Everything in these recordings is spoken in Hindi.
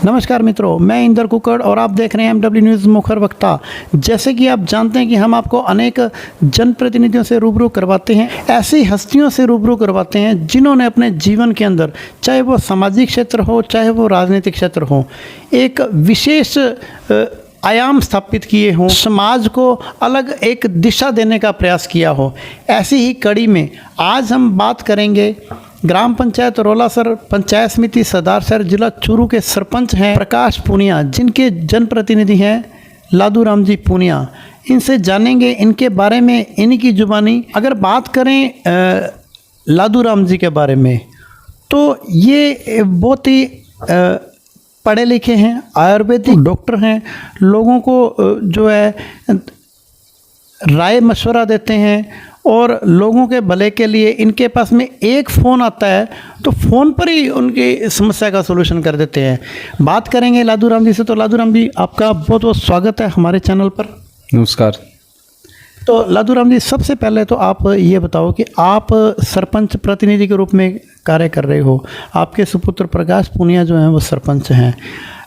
नमस्कार मित्रों, मैं इंदर कुकड़ और आप देख रहे हैं MW न्यूज़ मुखर वक्ता। जैसे कि आप जानते हैं कि हम आपको अनेक जनप्रतिनिधियों से रूबरू करवाते हैं, ऐसी हस्तियों से रूबरू करवाते हैं जिन्होंने अपने जीवन के अंदर, चाहे वो सामाजिक क्षेत्र हो चाहे वो राजनीतिक क्षेत्र हो, एक विशेष आयाम स्थापित किए हों, समाज को अलग एक दिशा देने का प्रयास किया हो। ऐसी ही कड़ी में आज हम बात करेंगे ग्राम पंचायत रोलासर पंचायत समिति सरदारशहर जिला चूरू के सरपंच हैं प्रकाश पूनिया, जिनके जनप्रतिनिधि हैं लादूराम जी पूनिया। इनसे जानेंगे इनके बारे में, इनकी जुबानी। अगर बात करें लादूराम जी के बारे में, तो ये बहुत ही पढ़े लिखे हैं, आयुर्वेदिक डॉक्टर हैं, लोगों को जो है राय मशवरा देते हैं और लोगों के भले के लिए इनके पास में एक फ़ोन आता है तो फ़ोन पर ही उनकी समस्या का सलूशन कर देते हैं। बात करेंगे लादूराम जी से। तो लादूराम जी, आपका बहुत बहुत स्वागत है हमारे चैनल पर। नमस्कार। तो लादूराम जी, सबसे पहले तो आप ये बताओ कि आप सरपंच प्रतिनिधि के रूप में कार्य कर रहे हो। आपके सुपुत्र प्रकाश पूनिया जो हैं वो सरपंच हैं।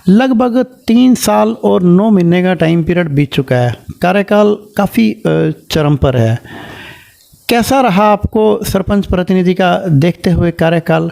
लगभग 3 साल और 9 महीने का टाइम पीरियड बीत चुका है, कार्यकाल काफ़ी चरम पर है। कैसा रहा आपको सरपंच प्रतिनिधि का देखते हुए कार्यकाल?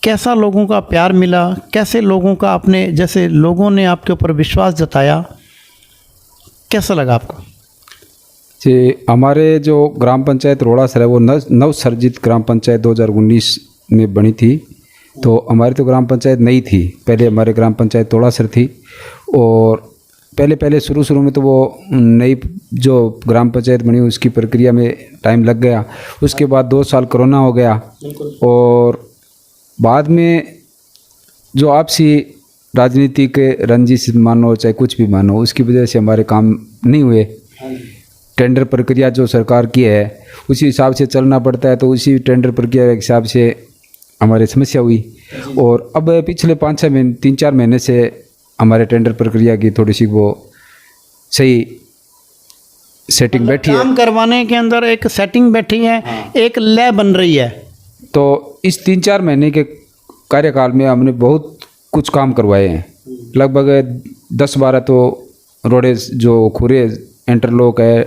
कैसा लोगों का प्यार मिला? कैसे लोगों का अपने जैसे लोगों ने आपके ऊपर विश्वास जताया, कैसा लगा आपको? जी, हमारे जो ग्राम पंचायत रोलासर है वो नवसर्जित ग्राम पंचायत 2019 में बनी थी। तो हमारी तो ग्राम पंचायत नई थी, पहले हमारे ग्राम पंचायत रोलासर थी। और पहले शुरू में तो वो नई जो ग्राम पंचायत बनी उसकी प्रक्रिया में टाइम लग गया। उसके बाद 2 साल कोरोना हो गया और बाद में जो आपसी राजनीति के रंजिश मानो चाहे कुछ भी मानो, उसकी वजह से हमारे काम नहीं हुए। टेंडर प्रक्रिया जो सरकार की है उसी हिसाब से चलना पड़ता है, तो उसी टेंडर प्रक्रिया के हिसाब से हमारी समस्या हुई। और अब पिछले 5-6 महीने 3-4 महीने से हमारे टेंडर प्रक्रिया की थोड़ी सी वो सही सेटिंग बैठी है। काम करवाने के अंदर एक सेटिंग बैठी है। हाँ। एक लय बन रही है। तो इस 3-4 महीने के कार्यकाल में हमने बहुत कुछ काम करवाए हैं। लगभग 10-12 तो रोडे जो खुरे इंटरलॉक है,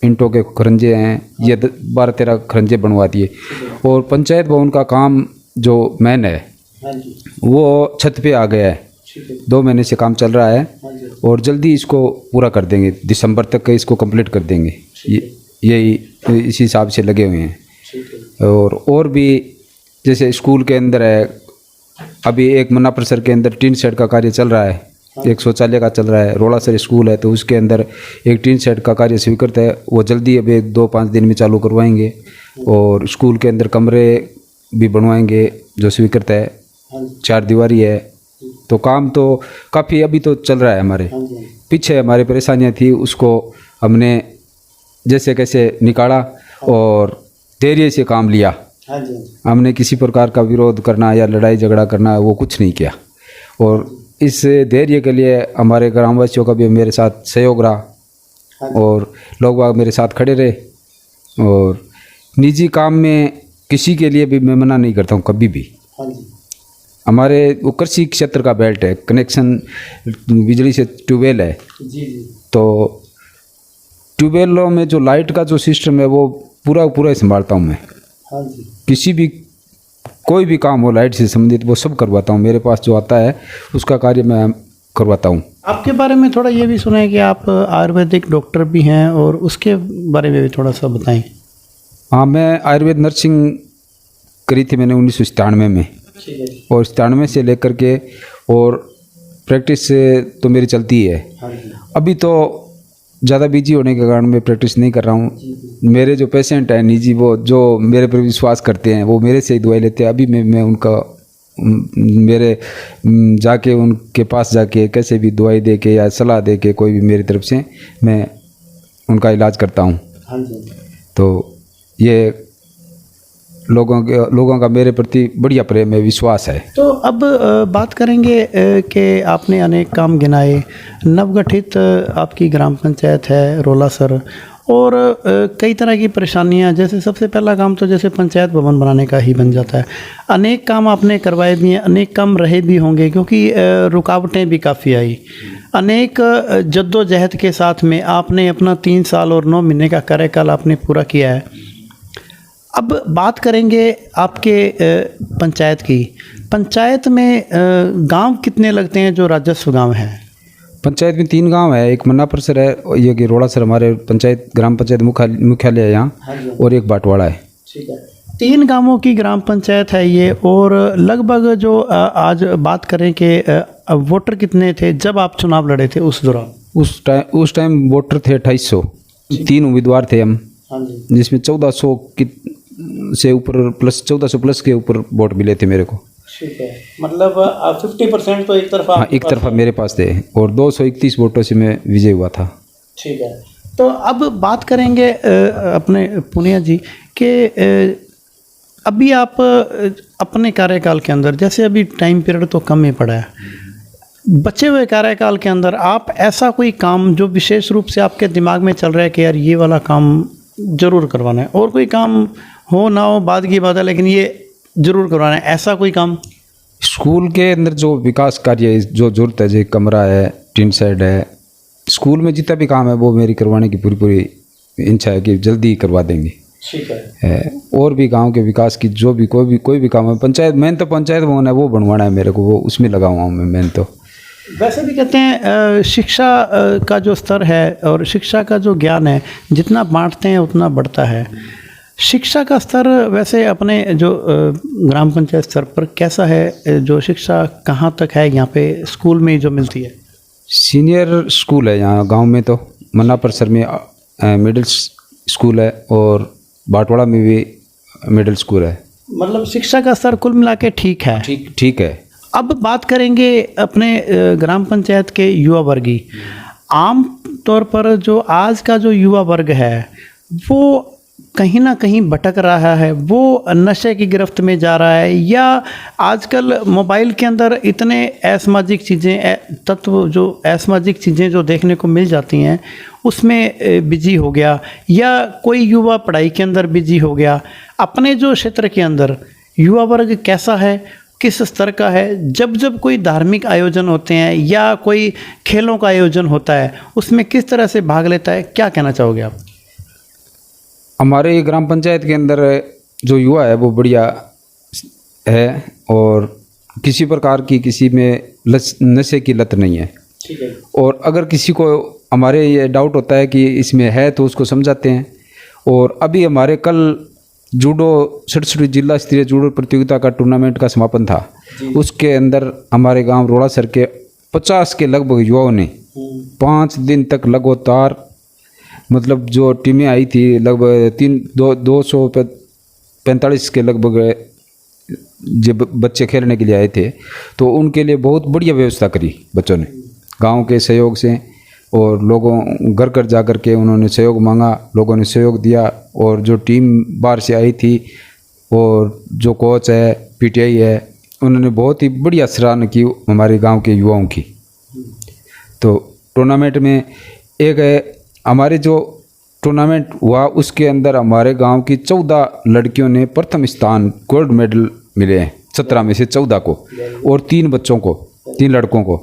इंटों के खरंजे हैं, ये 12-13 खरंजे बनवा दिए। और पंचायत भवन का काम जो मैन है वो छत पे आ गया है। 2 महीने से काम चल रहा है और जल्दी इसको पूरा कर देंगे, दिसंबर तक का इसको कंप्लीट कर देंगे। यही इसी हिसाब से लगे हुए हैं। और भी जैसे स्कूल के अंदर है, अभी एक मन्ना परिसर के अंदर टीन शेड का कार्य चल रहा है, एक शौचालय का चल रहा है। रोलासर स्कूल है तो उसके अंदर एक टीन शेड का कार्य स्वीकृत है, वो जल्दी अभी 2-5 दिन में चालू करवाएंगे। और स्कूल के अंदर कमरे भी बनवाएंगे जो स्वीकृत है, 4 दीवारी है। तो काम तो काफ़ी अभी तो चल रहा है। हमारे पीछे हमारी परेशानियां थी, उसको हमने जैसे कैसे निकाला और धैर्य से काम लिया। हमने किसी प्रकार का विरोध करना या लड़ाई झगड़ा करना वो कुछ नहीं किया। और इस धैर्य के लिए हमारे ग्रामवासियों का भी मेरे साथ सहयोग रहा और लोग मेरे साथ खड़े रहे। और निजी काम में किसी के लिए भी मैं मना नहीं करता हूँ कभी भी। हमारे वो कृषि क्षेत्र का बेल्ट है, कनेक्शन बिजली से ट्यूबवेल है। तो ट्यूबवेलों में जो लाइट का जो सिस्टम है वो पूरा संभालता हूँ मैं। किसी भी कोई भी काम हो लाइट से संबंधित वो सब करवाता हूँ। मेरे पास जो आता है उसका कार्य मैं करवाता हूँ। आपके बारे में थोड़ा ये भी सुना है कि आप आयुर्वेदिक डॉक्टर भी हैं, और उसके बारे में भी थोड़ा सा बताएं। हाँ, मैं आयुर्वेद नर्सिंग करी थी मैंने 1997 में, और 97 से लेकर के और प्रैक्टिस से तो मेरी चलती है। अभी तो ज़्यादा बिजी होने के कारण मैं प्रैक्टिस नहीं कर रहा हूँ। मेरे जो पेशेंट हैं निजी, वो जो मेरे पर विश्वास करते हैं वो मेरे से ही दवाई लेते हैं। अभी मैं उनका मेरे जाके उनके पास जाके कैसे भी दवाई दे के या सलाह दे के कोई भी मेरी तरफ से मैं उनका इलाज करता हूँ। तो ये लोगों का मेरे प्रति बढ़िया प्रेम है, विश्वास है। तो अब बात करेंगे कि आपने अनेक काम गिनाए। नवगठित आपकी ग्राम पंचायत है रोलासर, और कई तरह की परेशानियां, जैसे सबसे पहला काम तो जैसे पंचायत भवन बनाने का ही बन जाता है। अनेक काम आपने करवाए भी हैं, अनेक काम रहे भी होंगे, क्योंकि रुकावटें भी काफ़ी आई। अनेक जद्दोजहद के साथ में आपने अपना 3 साल और 9 महीने का कार्यकाल आपने पूरा किया है। अब बात करेंगे आपके पंचायत की। पंचायत में गांव कितने लगते हैं जो राजस्व गांव हैं? पंचायत में 3 गांव है, एक मन्ना परिसर है, ये कि रोड़ासर हमारे पंचायत ग्राम पंचायत मुख्यालय है यहाँ, और एक बाटवाड़ा है। ठीक है, 3 गांवों की ग्राम पंचायत है ये। और लगभग जो आज बात करें कि वोटर कितने थे जब आप चुनाव लड़े थे उस दौरान? उस टाइम वोटर थे 2800, 3 उम्मीदवार थे हम, जिसमें 1400 से ऊपर प्लस 1400 प्लस के ऊपर वोट मिले थे मेरे को। ठीक है, मतलब 50% तो एक तरफा? हाँ, एक तरफा मेरे पास थे, और 231 वोटों से मैं विजय हुआ था। ठीक है, तो अब बात करेंगे अपने पुनिया जी कि अभी आप अपने कार्यकाल के अंदर, जैसे अभी टाइम पीरियड तो कम ही पड़ा है, बचे हुए कार्यकाल के अंदर आप ऐसा कोई काम जो विशेष रूप से आपके दिमाग में चल रहा है कि यार ये वाला काम ज़रूर करवाना है, और कोई काम हो ना हो बाद की बात है, लेकिन ये ज़रूर करवाना है, ऐसा कोई काम? स्कूल के अंदर जो विकास कार्य जो जरूरत है, जो कमरा है, टिन शेड है, स्कूल में जितना भी काम है वो मेरी करवाने की पूरी इच्छा है कि जल्दी करवा देंगे। ठीक है, और भी गांव के विकास की जो भी कोई भी काम है, पंचायत मेन तो पंचायत भवन है वो बनवाना है मेरे को, वो उसमें लगा हुआ हूँ मैं मेन तो। वैसे भी कहते हैं शिक्षा का जो स्तर है और शिक्षा का जो ज्ञान है, जितना बांटते हैं उतना बढ़ता है। शिक्षा का स्तर वैसे अपने जो ग्राम पंचायत स्तर पर कैसा है? जो शिक्षा कहाँ तक है यहाँ पे स्कूल में जो मिलती है? सीनियर स्कूल है यहाँ गांव में, तो मन्ना परिसर में मिडिल स्कूल है, और बाटवाड़ा में भी मिडिल स्कूल है। मतलब शिक्षा का स्तर कुल मिला के ठीक है? ठीक है। अब बात करेंगे अपने ग्राम पंचायत के युवा वर्ग की। आम तौर पर जो आज का जो युवा वर्ग है वो कहीं ना कहीं भटक रहा है, वो नशे की गिरफ्त में जा रहा है, या आजकल मोबाइल के अंदर इतने असामाजिक चीज़ें, तत्व जो असामाजिक चीज़ें जो देखने को मिल जाती हैं उसमें बिजी हो गया, या कोई युवा पढ़ाई के अंदर बिजी हो गया। अपने जो क्षेत्र के अंदर युवा वर्ग कैसा है, किस स्तर का है? जब कोई धार्मिक आयोजन होते हैं या कोई खेलों का आयोजन होता है उसमें किस तरह से भाग लेता है? क्या कहना चाहोगे आप? हमारे ग्राम पंचायत के अंदर जो युवा है वो बढ़िया है, और किसी प्रकार की किसी में नशे की लत नहीं है। ठीक है। और अगर किसी को हमारे ये डाउट होता है कि इसमें है तो उसको समझाते हैं। और अभी हमारे कल जूडो 67 जिला स्तरीय जूडो प्रतियोगिता का टूर्नामेंट का समापन था, उसके अंदर हमारे गांव रोड़ासर के 50 के लगभग युवाओं ने 5 दिन तक लगातार, मतलब जो टीमें आई थी लगभग 245 के लगभग जो बच्चे खेलने के लिए आए थे, तो उनके लिए बहुत बढ़िया व्यवस्था करी बच्चों ने गांव के सहयोग से। और लोगों घर घर जा कर के उन्होंने सहयोग मांगा, लोगों ने सहयोग दिया। और जो टीम बाहर से आई थी और जो कोच है, पीटीआई है, उन्होंने बहुत ही बढ़िया सराहना की हमारे गांव के युवाओं की। तो टूर्नामेंट में एक हमारे जो टूर्नामेंट हुआ उसके अंदर हमारे गांव की 14 लड़कियों ने प्रथम स्थान, गोल्ड मेडल मिले हैं, 17 में से 14 को, और 3 बच्चों को, 3 लड़कों को।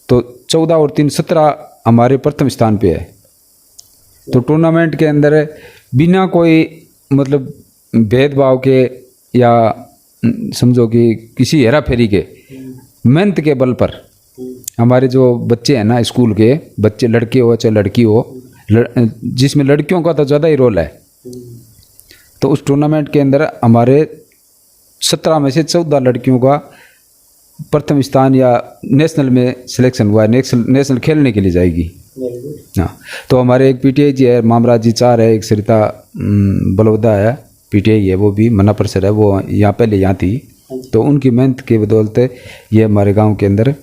तो 14 और 3 17 हमारे प्रथम स्थान पे है। तो टूर्नामेंट के अंदर बिना कोई मतलब भेदभाव के या समझो कि किसी हेरा फेरी के, मेहनत के बल पर हमारे जो बच्चे हैं ना, स्कूल के बच्चे, लड़के हो चाहे लड़की हो, जिसमें लड़कियों का तो ज़्यादा ही रोल है। तो उस टूर्नामेंट के अंदर हमारे 17 में से 14 लड़कियों का प्रथम स्थान या नेशनल में सिलेक्शन हुआ है, नेशनल खेलने के लिए जाएगी। हाँ, तो हमारे एक पीटीआई जी है, मामराज जी 4 है, एक सरिता बलौदा है, पीटीआई है, वो भी मन्ना परिसर है, वो यहाँ पहले यहाँ थी। तो उनकी मेहनत के बदौलत ये हमारे गांव के अंदर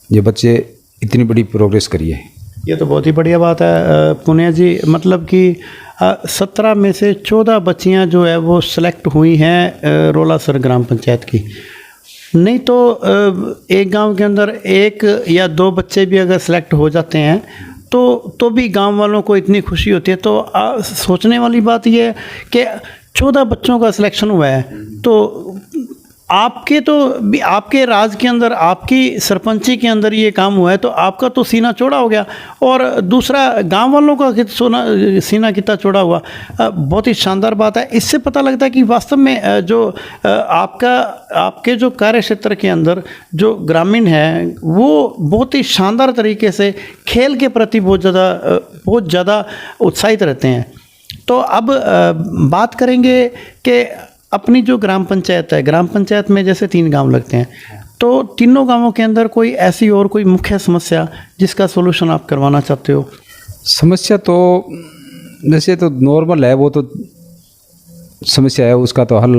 ये बच्चे इतनी बड़ी प्रोग्रेस करी है। ये तो बहुत ही बढ़िया बात है पुनिया जी। मतलब कि 17 में से 14 बच्चियां जो है वो सिलेक्ट हुई हैं रोलासर ग्राम पंचायत की। नहीं तो एक गांव के अंदर 1 या 2 बच्चे भी अगर सिलेक्ट हो जाते हैं तो भी गांव वालों को इतनी खुशी होती है। तो सोचने वाली बात यह है कि 14 बच्चों का सिलेक्शन हुआ है, तो आपके राज के अंदर, आपकी सरपंची के अंदर ये काम हुआ है, तो आपका तो सीना चौड़ा हो गया। और दूसरा, गांव वालों का सीना कितना चौड़ा हुआ। बहुत ही शानदार बात है। इससे पता लगता है कि वास्तव में जो आपके जो कार्य क्षेत्र के अंदर जो ग्रामीण है वो बहुत ही शानदार तरीके से खेल के प्रति बहुत ज़्यादा उत्साहित रहते हैं। तो अब बात करेंगे कि अपनी जो ग्राम पंचायत है, ग्राम पंचायत में जैसे 3 गांव लगते हैं, तो तीनों गांवों के अंदर कोई ऐसी और कोई मुख्य समस्या जिसका सॉल्यूशन आप करवाना चाहते हो? समस्या तो वैसे तो नॉर्मल है, वो तो समस्या है, उसका तो हल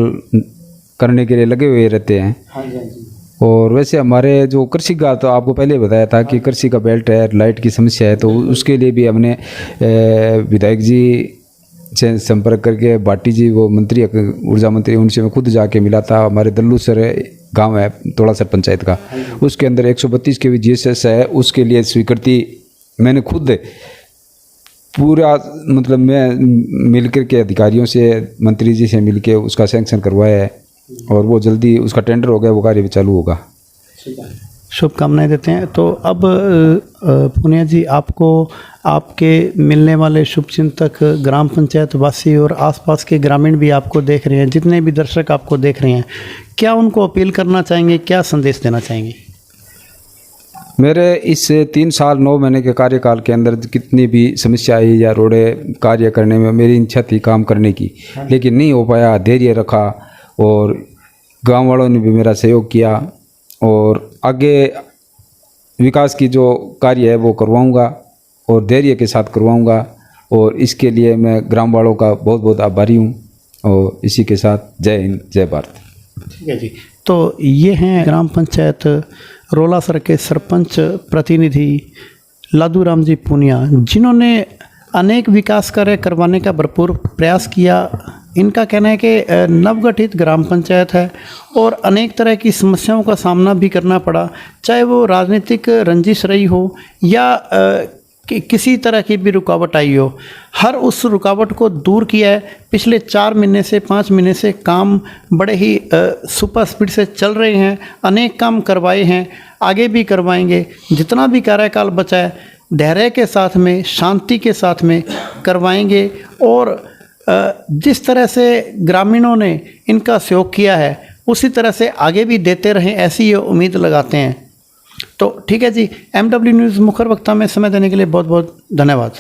करने के लिए लगे हुए रहते हैं। हाँ जी, हाँ जी। और वैसे हमारे जो कृषि का, तो आपको पहले बताया था कि कृषि का बेल्ट है, लाइट की समस्या है, तो उसके लिए भी हमने विधायक जी से संपर्क करके, भाटी जी वो मंत्री, ऊर्जा मंत्री, उनसे मैं खुद जाके मिला था। हमारे दल्लू सर गांव है तोड़ासर पंचायत का, उसके अंदर 132 के GSS है, उसके लिए स्वीकृति मैंने खुद पूरा, मतलब मैं मिलकर के अधिकारियों से, मंत्री जी से मिलके उसका सैंक्शन करवाया है, और वो जल्दी उसका टेंडर हो गया, वो कार्य भी चालू होगा। शुभकामनाएं देते हैं। तो अब पुनिया जी, आपको आपके मिलने वाले शुभचिंतक, ग्राम पंचायत वासी और आसपास के ग्रामीण भी आपको देख रहे हैं, जितने भी दर्शक आपको देख रहे हैं, क्या उनको अपील करना चाहेंगे, क्या संदेश देना चाहेंगे? मेरे इस 3 साल 9 महीने के कार्यकाल के अंदर कितनी भी समस्या आई या रोड़े कार्य करने में मेरी इच्छा थी काम करने की, लेकिन नहीं हो पाया। धैर्य रखा और गांव वालों ने भी मेरा सहयोग किया, और आगे विकास की जो कार्य है वो करवाऊंगा और धैर्य के साथ करवाऊंगा, और इसके लिए मैं ग्राम वालों का बहुत बहुत आभारी हूं। और इसी के साथ जय हिंद, जय भारत। ठीक है जी। तो ये हैं ग्राम पंचायत रोलासर के सरपंच प्रतिनिधि लादूराम जी पुनिया, जिन्होंने अनेक विकास कार्य करवाने का भरपूर प्रयास किया। इनका कहना है कि नवगठित ग्राम पंचायत है और अनेक तरह की समस्याओं का सामना भी करना पड़ा, चाहे वो राजनीतिक रंजिश रही हो या किसी तरह की भी रुकावट आई हो। हर उस रुकावट को दूर किया है। पिछले 4 महीने से 5 महीने से काम बड़े ही सुपर स्पीड से चल रहे हैं, अनेक काम करवाए हैं, आगे भी करवाएंगे। जितना भी कार्यकाल बचा है धैर्य के साथ में, शांति के साथ में करवाएंगे, और जिस तरह से ग्रामीणों ने इनका सहयोग किया है उसी तरह से आगे भी देते रहें, ऐसी ये उम्मीद लगाते हैं। तो ठीक है जी, MW न्यूज़ मुखर वक्ता में समय देने के लिए बहुत बहुत धन्यवाद।